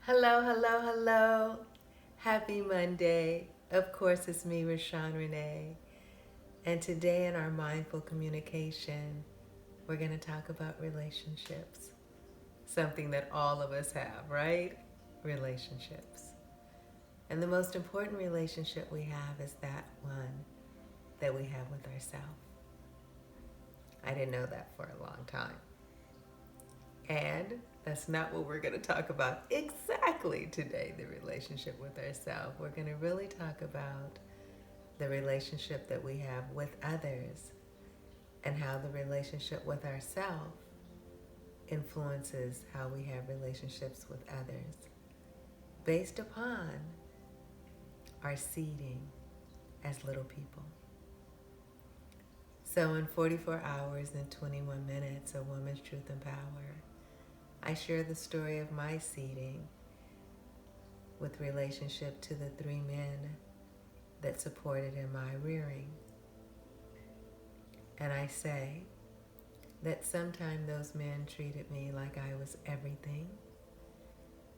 Hello, hello, hello. Happy Monday. Of course, it's me, Rashawn Renee. And today in our mindful communication, we're going to talk about relationships. Something that all of us have, right? Relationships. And the most important relationship we have is that one that we have with ourselves. I didn't know that for a long time. And that's not what we're going to talk about exactly today, the relationship with ourselves. We're going to really talk about the relationship that we have with others and how the relationship with ourselves influences how we have relationships with others based upon our seeding as little people. So, in 44 hours and 21 minutes, A Woman's Truth and Power, I share the story of my seeding with relationship to the three men that supported in my rearing. And I say that sometimes those men treated me like I was everything.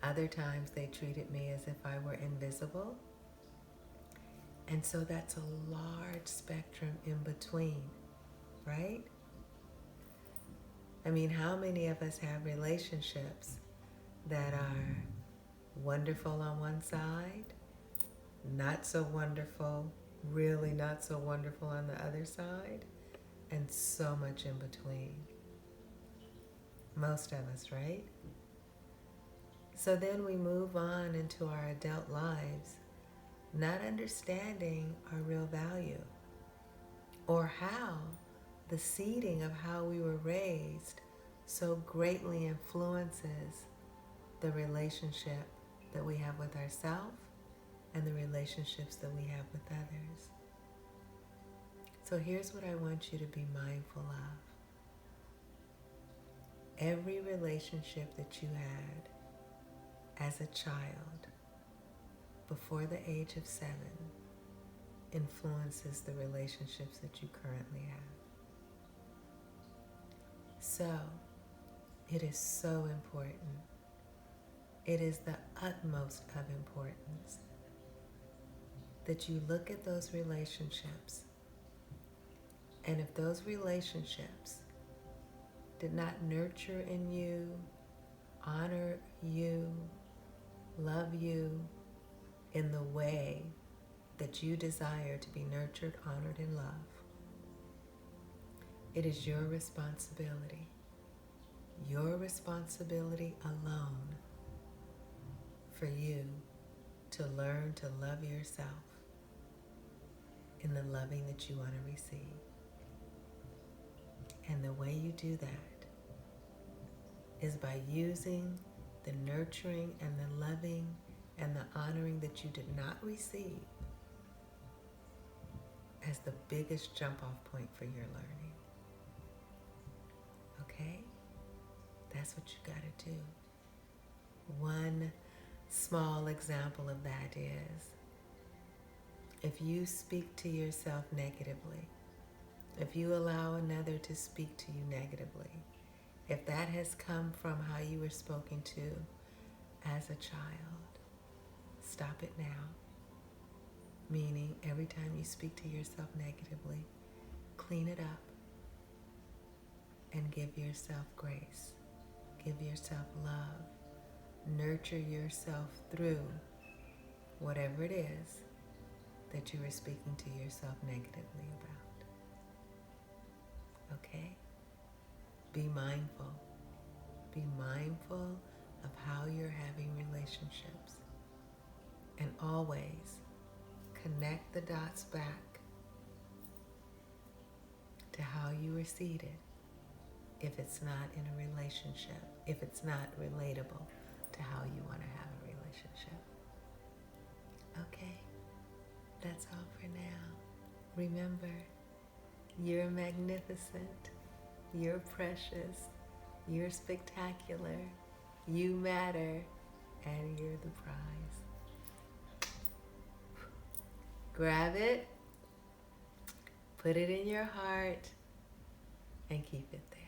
Other times they treated me as if I were invisible. And so that's a large spectrum in between, right? I mean, how many of us have relationships that are wonderful on one side, not so wonderful, really not so wonderful on the other side, and so much in between? Most of us, right? So then we move on into our adult lives, not understanding our real value or how the seeding of how we were raised so greatly influences the relationship that we have with ourselves and the relationships that we have with others. So here's what I want you to be mindful of. Every relationship that you had as a child before the age of 7 influences the relationships that you currently have. So, it is so important. It is the utmost of importance that you look at those relationships, and if those relationships did not nurture in you, honor you, love you in the way that you desire to be nurtured, honored, and loved, it is your responsibility alone for you to learn to love yourself in the loving that you want to receive. And the way you do that is by using the nurturing and the loving and the honoring that you did not receive as the biggest jump off point for your learning. Okay? That's what you gotta do. One small example of that is if you speak to yourself negatively, if you allow another to speak to you negatively, if that has come from how you were spoken to as a child, stop it now. Meaning, every time you speak to yourself negatively, clean it up and give yourself grace. Give yourself love. Nurture yourself through whatever it is that you are speaking to yourself negatively about. Okay? Be mindful. Be mindful of how you're having relationships. And always connect the dots back to how you were seated if it's not in a relationship, if it's not relatable to how you want to have a relationship. Okay, that's all for now. Remember, you're magnificent, you're precious, you're spectacular, you matter, and you're the prize. Grab it, put it in your heart, and keep it there.